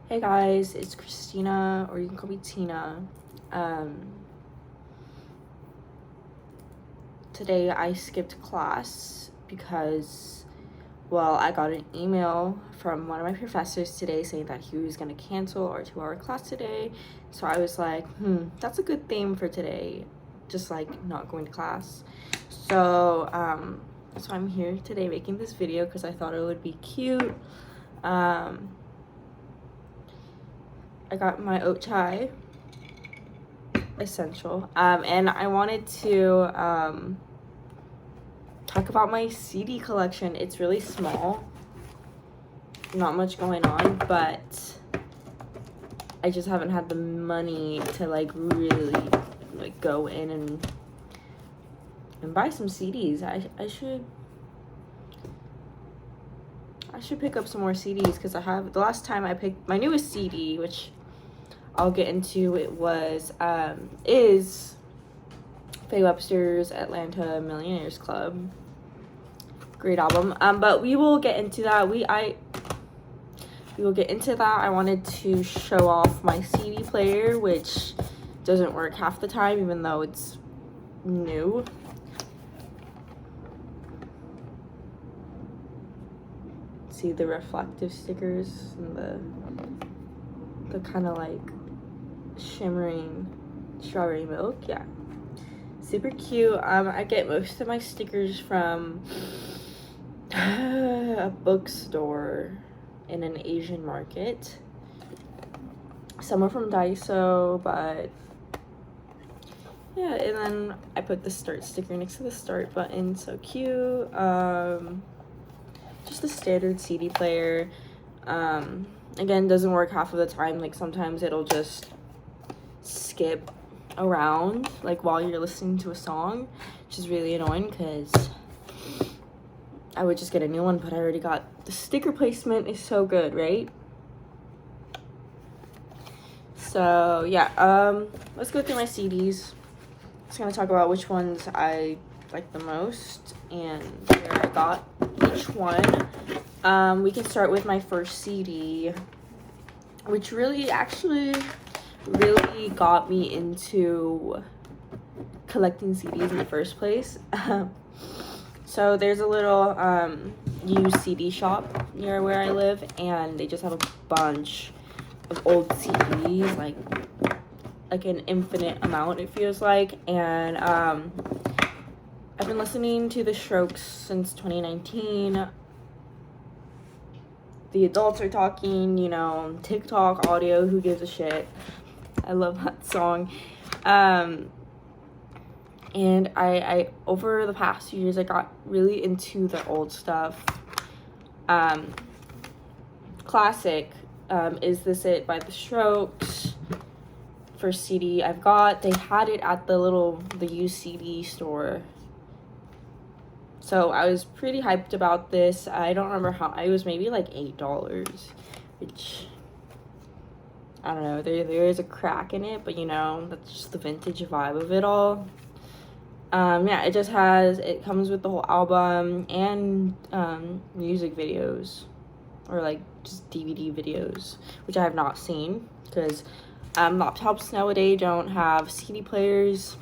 Hey guys, it's Christina, or you can call me Tina. Today I skipped class because, well, I got an email from one of my professors today saying that he was going to cancel our 2-hour class today. So I was like, that's a good theme for today, just like not going to class. So I'm here today making this video because I thought it would be cute. I got my oat chai, essential, and I wanted to talk about my CD collection. It's really small, not much going on, but I just haven't had the money to like really like go in and buy some CDs. I should pick up some more CDs because the last time I picked my newest CD, which I'll get into, is Faye Webster's Atlanta Millionaires Club. Great album. But we will get into that. We will get into that. I wanted to show off my CD player, which doesn't work half the time, even though it's new. See the reflective stickers and the kind of like shimmering strawberry milk. Yeah, super cute. I get most of my stickers from a bookstore in an Asian market. Some are from Daiso, but yeah. And then I put the start sticker next to the start button. So cute. Just a standard CD player. Again, doesn't work half of the time. Like sometimes it'll just skip around like while you're listening to a song, which is really annoying because I would just get a new one, but I already got the sticker placement is so good, right? So yeah, let's go through my CDs. Just gonna talk about which ones I like the most and where I got each one. We can start with my first CD, which really got me into collecting CDs in the first place. So there's a little used CD shop near where I live, and they just have a bunch of old CDs, like an infinite amount, it feels like. And I've been listening to The Strokes since 2019. The Adults Are Talking, TikTok audio, who gives a shit? I love that song. And I over the past few years, I got really into the old stuff. Classic, Is This It by The Strokes. First CD I've got. They had it at the used CD store. So I was pretty hyped about this. I don't remember how, it was maybe like $8, which, I don't know, there is a crack in it, but that's just the vintage vibe of it all. Yeah, it comes with the whole album and music videos, or like just DVD videos, which I have not seen because laptops nowadays don't have CD players.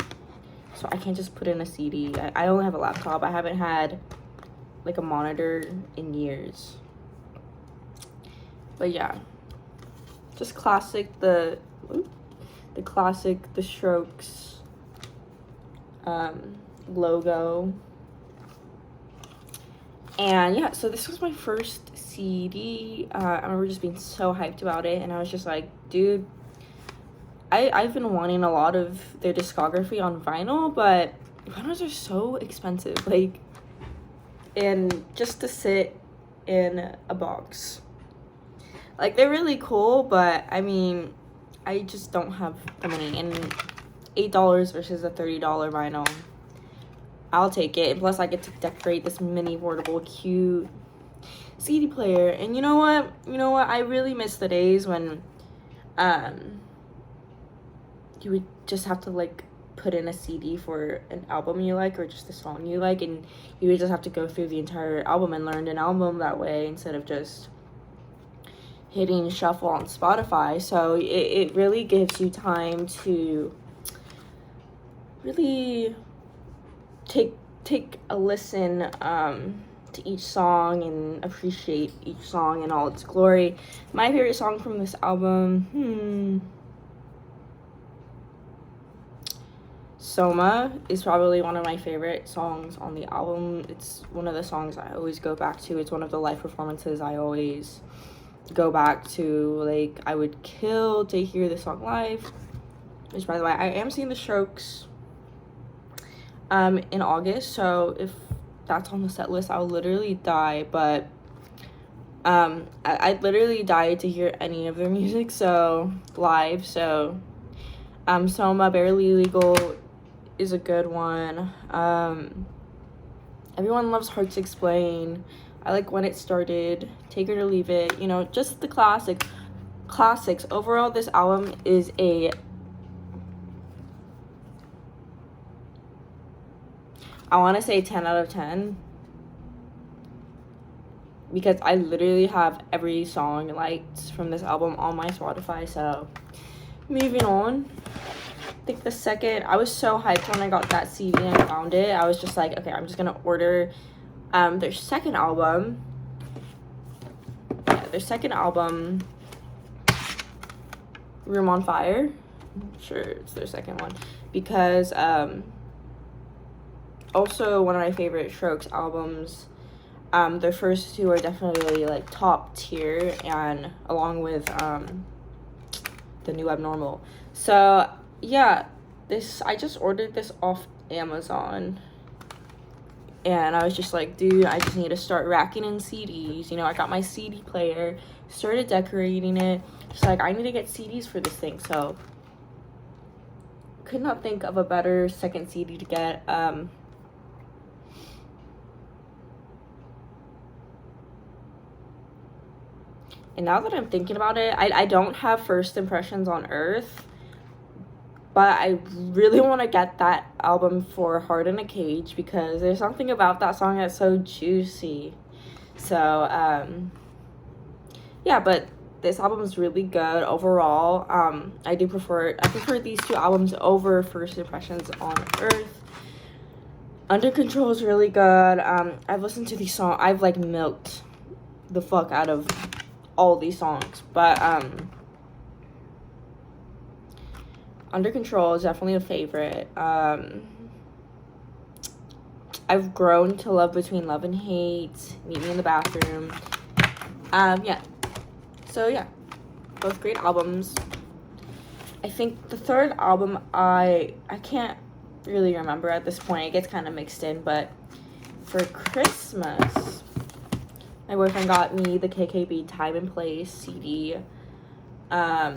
So I can't just put in a CD. I only have a laptop. I haven't had like a monitor in years. But yeah, just classic the classic The Strokes logo. And yeah, so this was my first CD. I remember just being so hyped about it, and I was just like, dude, I've been wanting a lot of their discography on vinyl, but vinyls are so expensive, and just to sit in a box. Like, they're really cool, but I mean, I just don't have the money, and $8 versus a $30 vinyl, I'll take it. And plus, I get to decorate this mini portable cute CD player. And you know what? I really miss the days when you would just have to like put in a CD for an album you like, or just a song you like, and you would just have to go through the entire album and learn an album that way, instead of just hitting shuffle on Spotify. So it really gives you time to really take a listen to each song and appreciate each song in all its glory. My favorite song from this album, Soma is probably one of my favorite songs on the album. It's one of the songs I always go back to. It's one of the live performances I always go back to. Like, I would kill to hear the song live. Which, by the way, I am seeing The Strokes in August, so if that's on the set list, I'll literally die. But I'd literally die to hear any of their music, so live. So Soma, Barely Legal is a good one. Everyone loves Hard to Explain. I like When It Started, Take It or Leave It, you know, just the classics. Overall, this album is I want to say 10 out of 10, because I literally have every song liked from this album on my Spotify. So moving on, I think I was so hyped when I got that CD and I found it. I was just like, okay, I'm just gonna order their second album. Their second album, Room on Fire. I'm sure it's their second one, because also one of my favorite Strokes albums. Their first two are definitely like top tier, and along with the New Abnormal. So yeah, I just ordered this off Amazon, and I was just like, dude, I just need to start racking in CDs. You know, I got my CD player, started decorating it. Just like, I need to get CDs for this thing. So could not think of a better second CD to get. And now that I'm thinking about it, I don't have First Impressions on Earth, but I really want to get that album for Heart in a Cage, because there's something about that song that's so juicy. So, yeah, but this album is really good overall. I prefer these two albums over First Impressions on Earth. Under Control is really good. I've listened to these songs. I've, like, milked the fuck out of all these songs, but Under Control is definitely a favorite. I've grown to love Between Love and Hate, Meet Me in the Bathroom. Yeah. So yeah, both great albums. I think the third album, I can't really remember at this point. It gets kind of mixed in, but for Christmas, my boyfriend got me the KKB Time and Place CD. I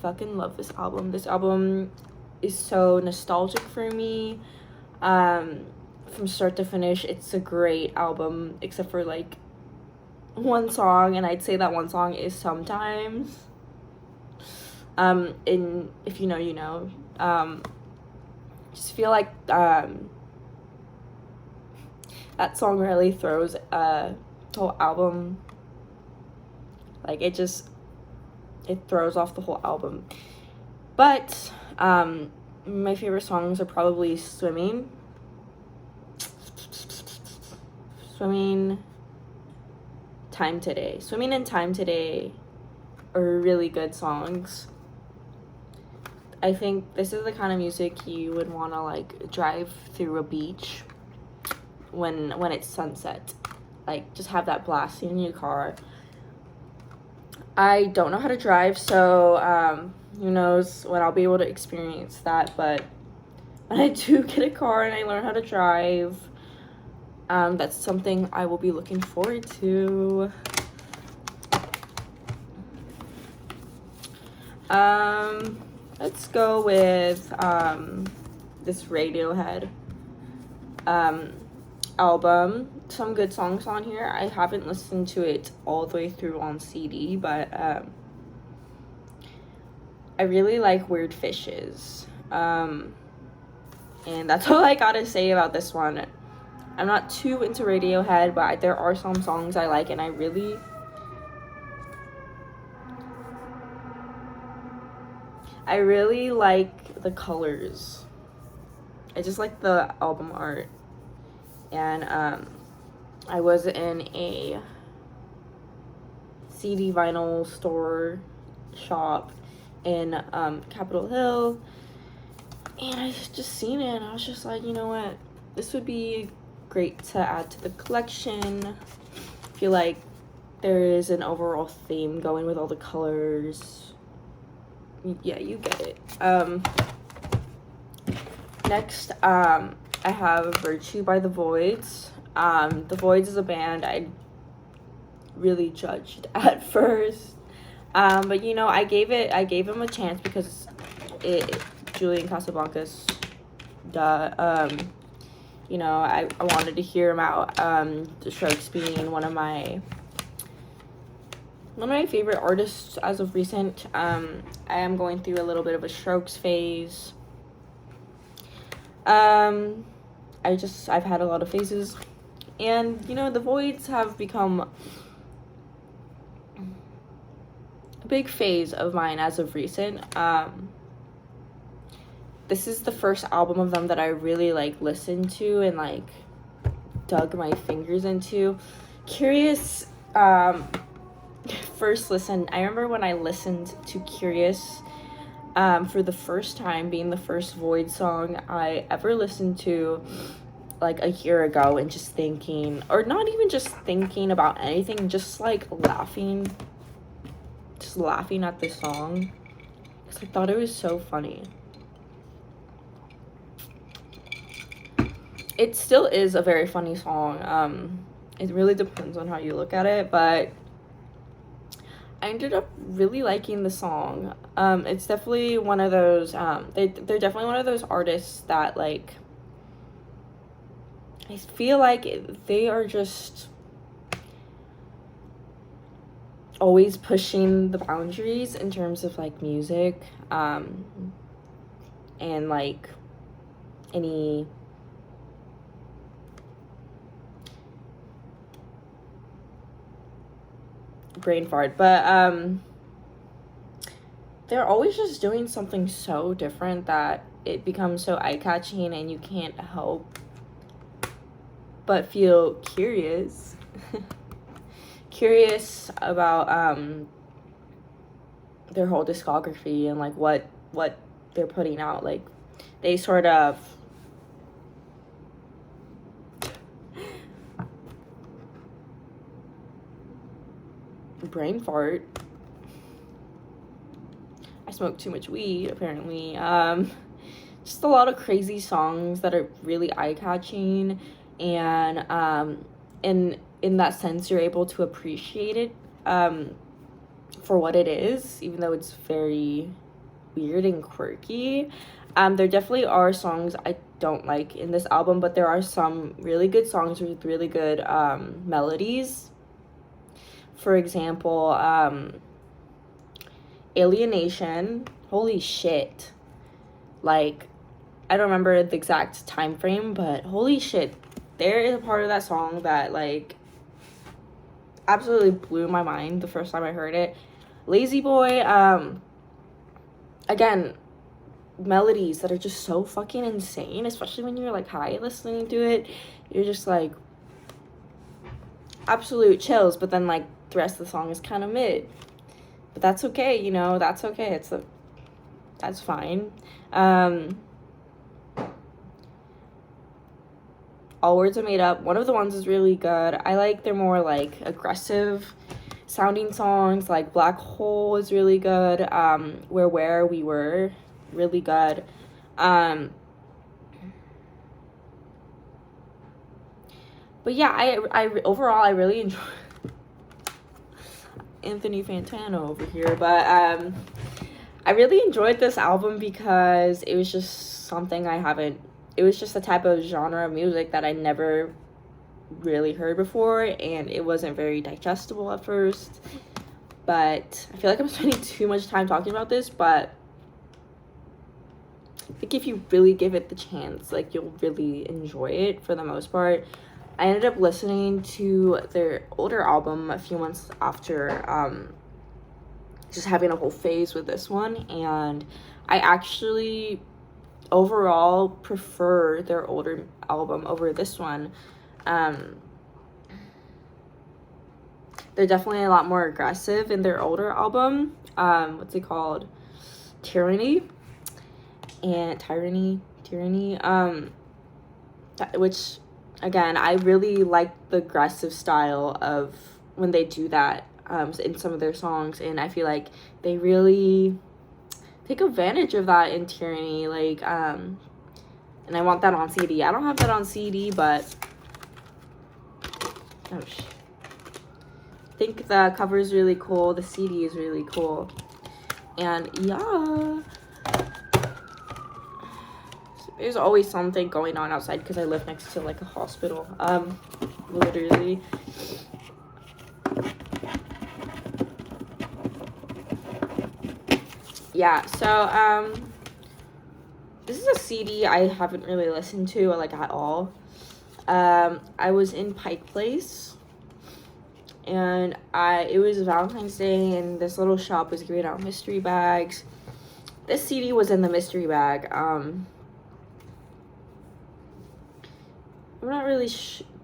fucking love this album. This album is so nostalgic for me. From start to finish, it's a great album, except for, like, one song, and I'd say that one song is Sometimes. And if you know, you know. Just feel like, that song really throws, the whole album, like, it throws off the whole album. But my favorite songs are probably Swimming, Time Today. Swimming and Time Today are really good songs. I think this is the kind of music you would want to, like, drive through a beach when it's sunset. Like, just have that blasting in your car. I don't know how to drive, so who knows when I'll be able to experience that. But when I do get a car and I learn how to drive, that's something I will be looking forward to. Let's go with this Radiohead album. Some good songs on here. I haven't listened to it all the way through on CD, but I really like Weird Fishes. And that's all I gotta say about this one. I'm not too into Radiohead, but there are some songs I like, and I really I really like the colors. I just like the album art. And I was in a CD vinyl store shop in Capitol Hill, and I just seen it and I was just like, you know what, this would be great to add to the collection. I feel like there is an overall theme going with all the colors. Yeah, you get it. Next, I have Virtue by The Voids. The Voids is a band I really judged at first. But you know, I gave him a chance because Julian Casablancas, you know, I wanted to hear him out. The Strokes being one of my favorite artists as of recent. I am going through a little bit of a Strokes phase. I've had a lot of phases, and you know, the Voids have become a big phase of mine as of recent. This is the first album of them that I really like listened to and like dug my fingers into. Curious, first listen, I remember when I listened to Curious for the first time, being the first Void song I ever listened to like a year ago, and just thinking, or not even just thinking about anything, just like laughing at this song because I thought it was so funny. It still is a very funny song. It really depends on how you look at it, but I ended up really liking the song. It's definitely one of those, they're definitely one of those artists that, like, I feel like they are just always pushing the boundaries in terms of, like, music, and, like, any brain fart, but they're always just doing something so different that it becomes so eye-catching, and you can't help but feel curious about their whole discography and like what they're putting out. Like, they sort of brain fart. I smoke too much weed, apparently. Just a lot of crazy songs that are really eye-catching, and in that sense, you're able to appreciate it for what it is, even though it's very weird and quirky. There definitely are songs I don't like in this album, but there are some really good songs with really good melodies. For example, Alienation, holy shit. Like, I don't remember the exact time frame, but holy shit, there is a part of that song that, like, absolutely blew my mind the first time I heard it. Lazy Boy, again, melodies that are just so fucking insane, especially when you're, like, high listening to it. You're just, like, absolute chills, but then, like, the rest of the song is kind of mid. But that's okay, you know, that's okay. That's fine. All Words Are Made Up, one of the ones is really good. I like their more, like, aggressive sounding songs. Like, Black Hole is really good. Where We Were, really good. But yeah, I overall, I really enjoy Anthony Fantano over here, but I really enjoyed this album because it was just something it was just a type of genre of music that I never really heard before, and it wasn't very digestible at first. But I feel like I'm spending too much time talking about this, but I think if you really give it the chance, like, you'll really enjoy it for the most part. I ended up listening to their older album a few months after just having a whole phase with this one, and I actually overall prefer their older album over this one. They're definitely a lot more aggressive in their older album. What's it called? Tyranny. Which, again, I really like the aggressive style of when they do that in some of their songs, and I feel like they really take advantage of that in Tyranny, like, and I want that on CD. I don't have that on CD, but I think the cover is really cool, the CD is really cool, and yeah, there's always something going on outside because I live next to like a hospital, literally. Yeah, so this is a CD I haven't really listened to like at all. I was in Pike Place, and it was Valentine's Day, and this little shop was giving out mystery bags. This CD was in the mystery bag. I'm not really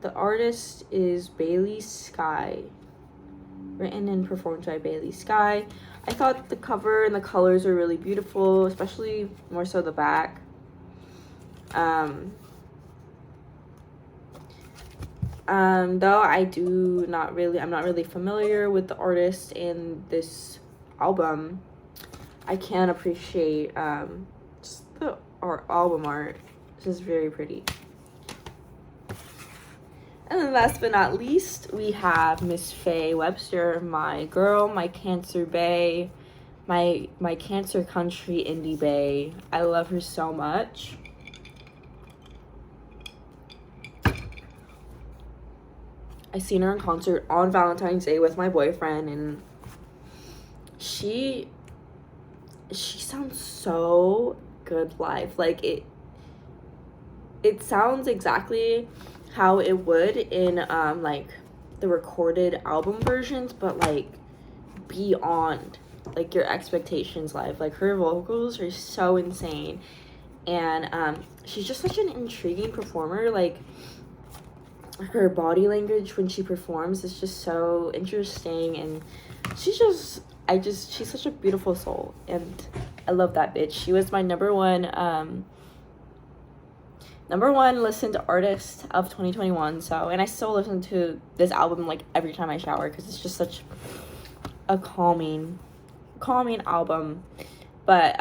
the artist is Bailey Sky, written and performed by Bailey Sky. I thought the cover and the colors are really beautiful, especially more so the back. Though I'm not really familiar with the artist in this album, I can appreciate just the album art. This is very pretty. And then last but not least, we have Miss Faye Webster, my girl, my Cancer bae, my Cancer country indie bae. I love her so much. I seen her in concert on Valentine's Day with my boyfriend, and she sounds so good live. Like, it sounds exactly how it would in like the recorded album versions, but like beyond like your expectations live. Like, her vocals are so insane, and she's just such an intriguing performer. Like, her body language when she performs is just so interesting, and she's such a beautiful soul, and I love that bitch. She was my number one listened artist of 2021. So, and I still listen to this album like every time I shower because it's just such a calming album. But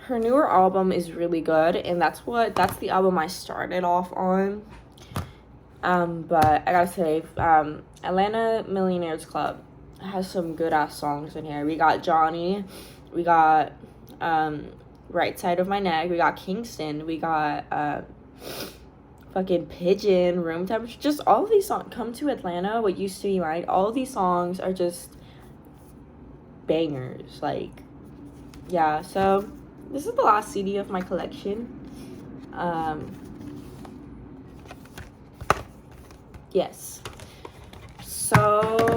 her newer album is really good, and that's the album I started off on. But I gotta say, Atlanta Millionaires Club has some good ass songs in here. We got Johnny, we got Right Side of My Neck, we got Kingston, we got fucking Pigeon, Room Temperature. Just all of these songs. Come to Atlanta, What Used to Be Mine. All of these songs are just bangers. Like, yeah. So this is the last CD of my collection. Yes. So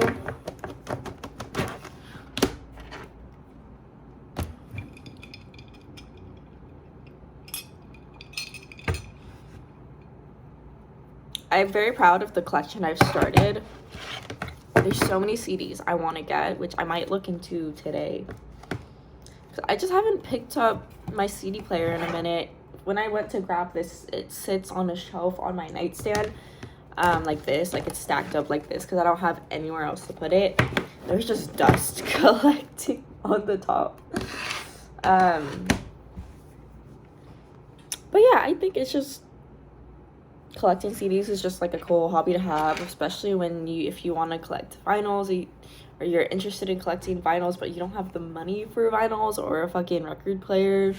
I'm very proud of the collection I've started. There's so many CDs I want to get, which I might look into today. I just haven't picked up my CD player in a minute. When I went to grab this, it sits on a shelf on my nightstand, like this, like it's stacked up like this, because I don't have anywhere else to put it. There's just dust collecting on the top. But yeah, I think it's just, collecting CDs is just like a cool hobby to have, especially if you want to collect vinyls, or you're interested in collecting vinyls but you don't have the money for vinyls or a fucking record player,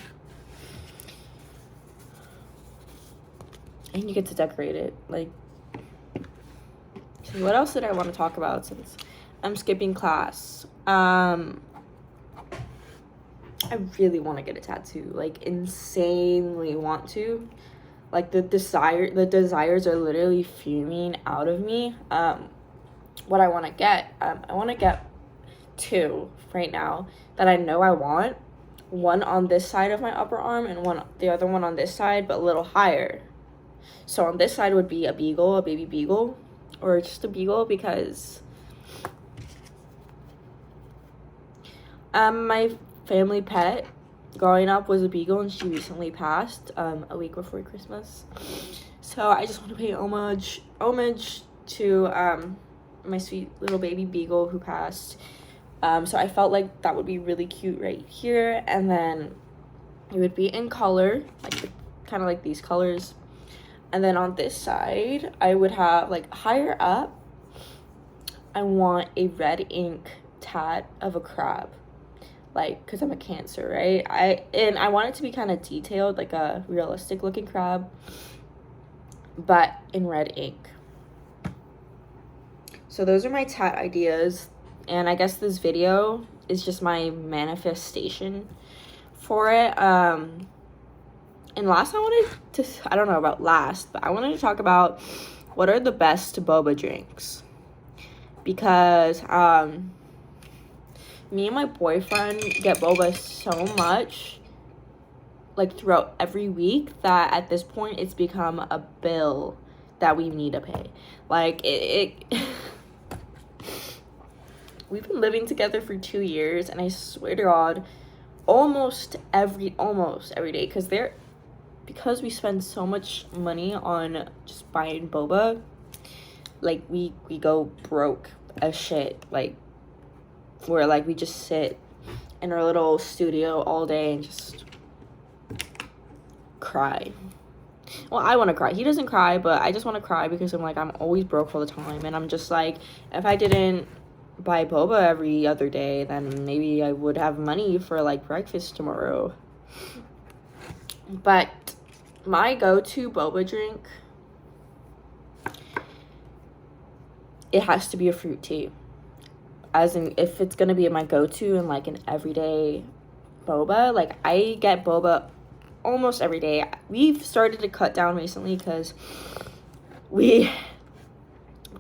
and you get to decorate it. Like, so what else did I want to talk about since I'm skipping class? I really want to get a tattoo, like insanely want to. Like, the desires are literally fuming out of me. What I want to get, I want to get 2 right now that I know I want. One on this side of my upper arm and the other one on this side, but a little higher. So on this side would be a beagle, a baby beagle, or just a beagle, because my family pet growing up was a beagle, and she recently passed a week before Christmas. So I just want to pay homage to my sweet little baby beagle who passed. So I felt like that would be really cute right here, and then it would be in color, like kind of like these colors. And then on this side, I would have, like, higher up, I want a red ink tat of a crab, like, because I'm a Cancer, right? I want it to be kind of detailed, like a realistic looking crab, but in red ink. So those are my tat ideas, and I guess this video is just my manifestation for it. And last, I don't know about last, but I wanted to talk about what are the best boba drinks. Because me and my boyfriend get boba so much, like, throughout every week, that at this point it's become a bill that we need to pay. Like, we've been living together for 2 years, and I swear to God, almost every day, because we spend so much money on just buying boba, like, we go broke as shit. Like, where, like, we just sit in our little studio all day and just cry. Well, I want to cry. He doesn't cry, but I just want to cry because I'm like, I'm always broke all the time, and I'm just like, if I didn't buy boba every other day, then maybe I would have money for, like, breakfast tomorrow. But my go-to boba drink, it has to be a fruit tea. As in, if it's gonna be my go-to and, like, an everyday boba, like, I get boba almost every day. We've started to cut down recently because we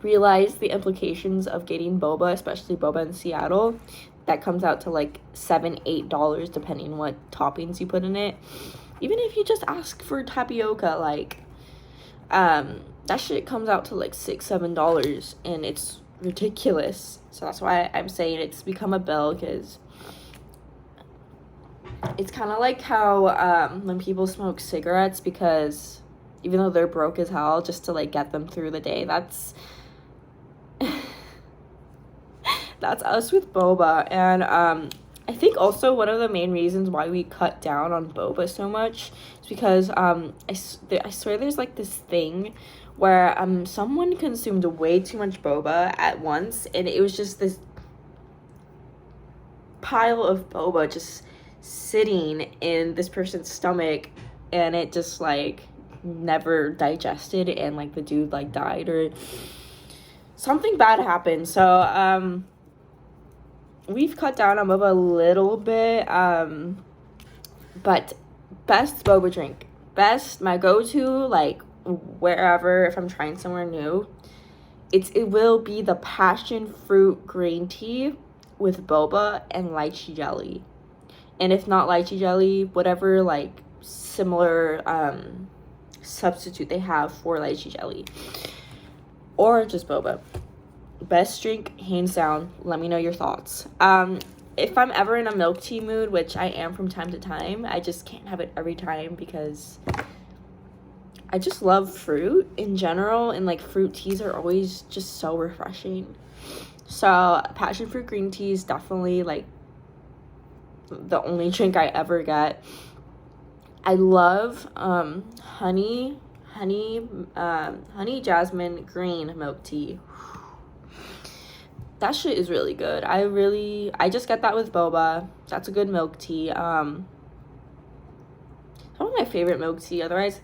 realized the implications of getting boba, especially boba in Seattle, that comes out to, like, $7-8 depending what toppings you put in it. Even if you just ask for tapioca, like, that shit comes out to, like, $6-7, and it's ridiculous. So that's why I'm saying it's become a bill, because it's kind of like how when people smoke cigarettes, because even though they're broke as hell, just to, like, get them through the day, that's that's us with boba. And I think also one of the main reasons why we cut down on boba so much is because I swear there's, like, this thing where someone consumed way too much boba at once, and it was just this pile of boba just sitting in this person's stomach, and it just, like, never digested, and, like, the dude, like, died or something bad happened. So we've cut down on boba a little bit, but best boba drink, my go-to, like, wherever, if I'm trying somewhere new, it will be the passion fruit green tea with boba and lychee jelly. And if not lychee jelly, whatever, like, similar substitute they have for lychee jelly, or just boba. Best drink, hands down. Let me know your thoughts. If I'm ever in a milk tea mood, which I am from time to time, I just can't have it every time because I just love fruit in general, and, like, fruit teas are always just so refreshing. So passion fruit green tea is definitely, like, the only drink I ever get. I love honey jasmine green milk tea. That shit is really good. I just get that with boba. That's a good milk tea. Some of my favorite milk tea. Otherwise,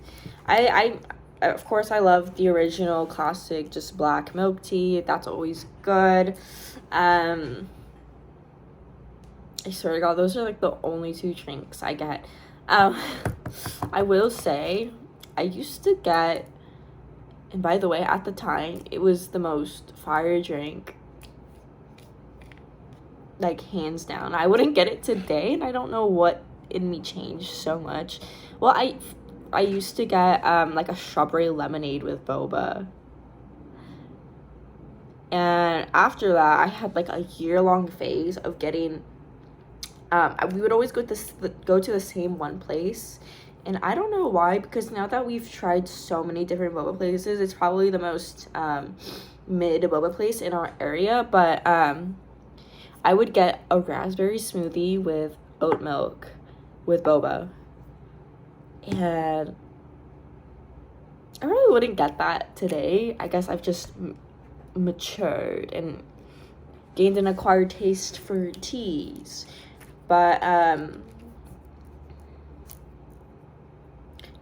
I of course I love the original classic just black milk tea. That's always good. I swear to God, those are, like, the only 2 drinks I get. I will say, I used to get, and by the way, at the time, it was the most fire drink, like, hands down. I wouldn't get it today, and I don't know what in me changed so much. Well, I used to get, like, a strawberry lemonade with boba. And after that, I had, like, a year-long phase of getting, we would always go to the same one place. And I don't know why, because now that we've tried so many different boba places, it's probably the most, mid boba place in our area. But, I would get a raspberry smoothie with oat milk with boba. And I really wouldn't get that today. I guess I've just matured and gained an acquired taste for teas. But,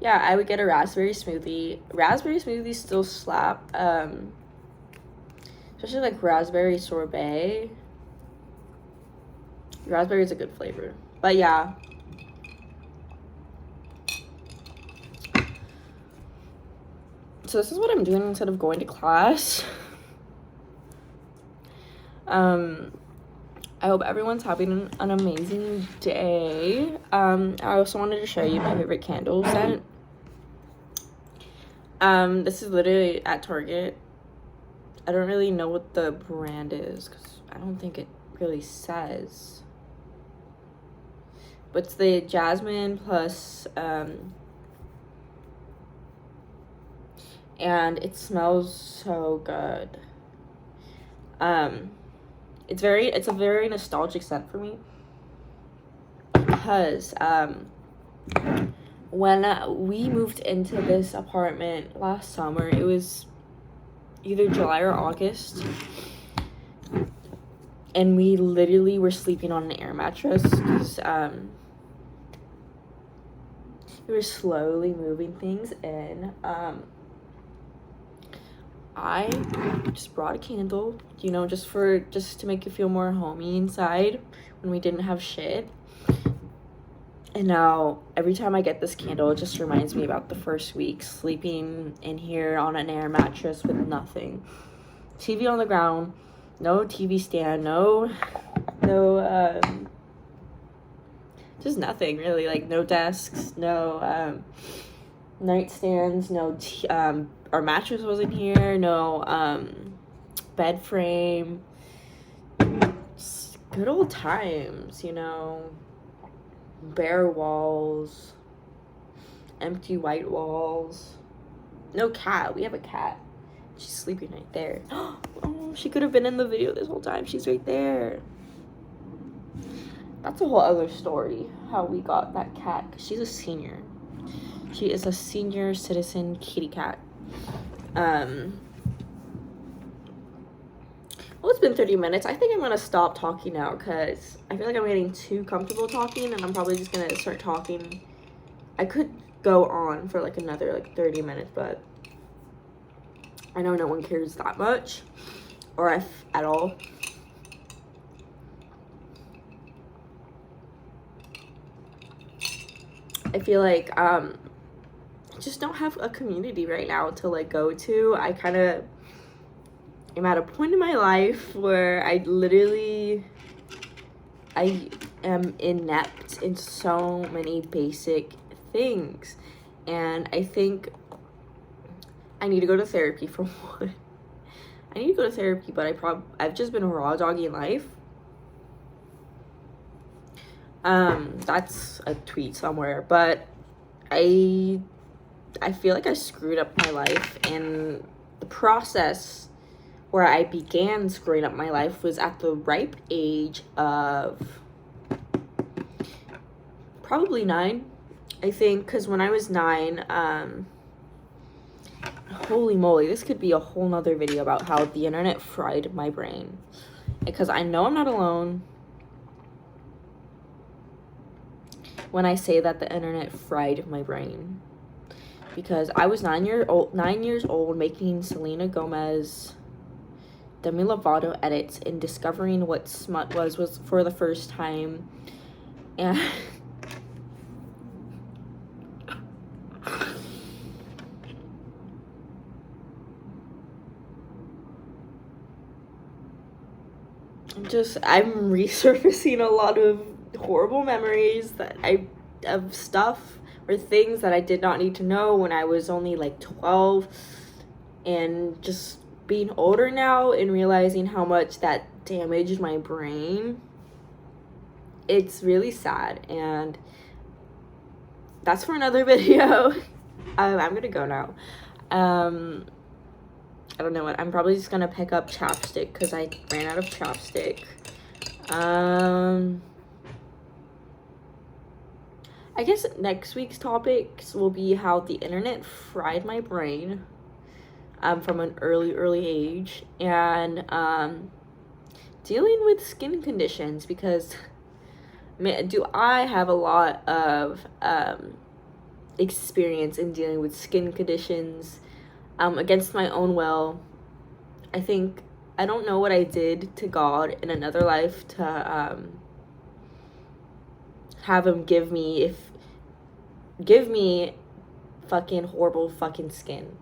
yeah, I would get a raspberry smoothie. Raspberry smoothies still slap, especially, like, raspberry sorbet. Raspberry is a good flavor. But, yeah. So this is what I'm doing instead of going to class. I hope everyone's having an amazing day. I also wanted to show you my favorite candle scent. This is literally at Target. I don't really know what the brand is because I don't think it really says. But it's the jasmine plus, and it smells so good. It's a very nostalgic scent for me because when we moved into this apartment last summer, it was either July or August, and we literally were sleeping on an air mattress because we were slowly moving things in. I just brought a candle, you know, just to make you feel more homey inside when we didn't have shit. And now every time I get this candle, it just reminds me about the first week sleeping in here on an air mattress with nothing. TV on the ground, no TV stand, no just nothing really, like no desks, no nightstands, no our mattress wasn't here, no bed frame. Just good old times, you know. Bare walls, empty white walls. No cat. We have a cat. She's sleeping right there. Oh, she could have been in the video this whole time. She's right there. That's a whole other story, how we got that cat. She's a senior. She is a senior citizen kitty cat. Well, it's been 30 minutes. I think I'm going to stop talking now because I feel like I'm getting too comfortable talking, and I'm probably just going to start talking. I could go on for like another like 30 minutes, but I know no one cares that much, or if at all. I feel like I just don't have a community right now to like go to. I kind of am at a point in my life where I am inept in so many basic things, and I think I need to go to therapy for one. I need to go to therapy, but I've just been raw dogging life. That's a tweet somewhere, but I feel like I screwed up my life, and the process where I began screwing up my life was at the ripe age of probably 9, I think, because when I was 9, holy moly, this could be a whole nother video about how the internet fried my brain, because I know I'm not alone when I say that the internet fried my brain, because I was 9 years old making Selena Gomez Demi Lovato edits and discovering what smut was for the first time, and I'm resurfacing a lot of horrible memories of stuff or things that I did not need to know when I was only like 12, and just being older now and realizing how much that damaged my brain. It's really sad, and that's for another video. I'm gonna go now. I don't know what. I'm probably just gonna pick up chapstick because I ran out of chapstick. I guess next week's topics will be how the internet fried my brain from an early age, and dealing with skin conditions, because man, do I have a lot of experience in dealing with skin conditions against my own will. I think, I don't know what I did to God in another life to have him give me fucking horrible fucking skin.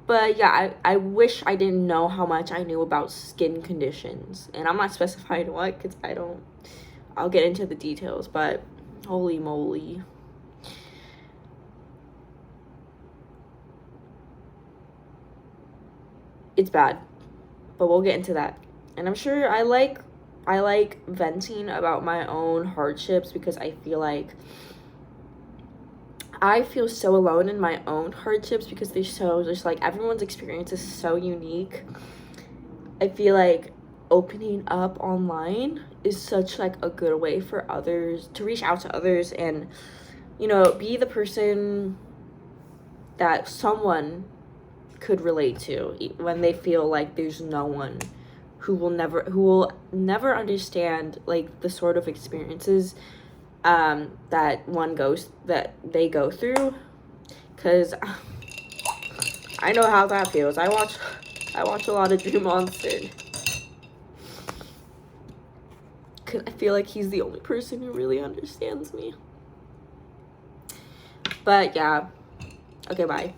But yeah, I wish I didn't know how much I knew about skin conditions, and I'm not specifying what, because I'll get into the details, but holy moly. It's bad, but we'll get into that. And I'm sure I like venting about my own hardships, because I feel so alone in my own hardships, because they're so just like, everyone's experience is so unique. I feel like opening up online is such like a good way for others to reach out to others, and be the person that someone could relate to when they feel like there's no one who will never understand like the sort of experiences that they go through, because I know how that feels. I watch a lot of Drew Monster, because I feel like he's the only person who really understands me. But yeah, okay, bye.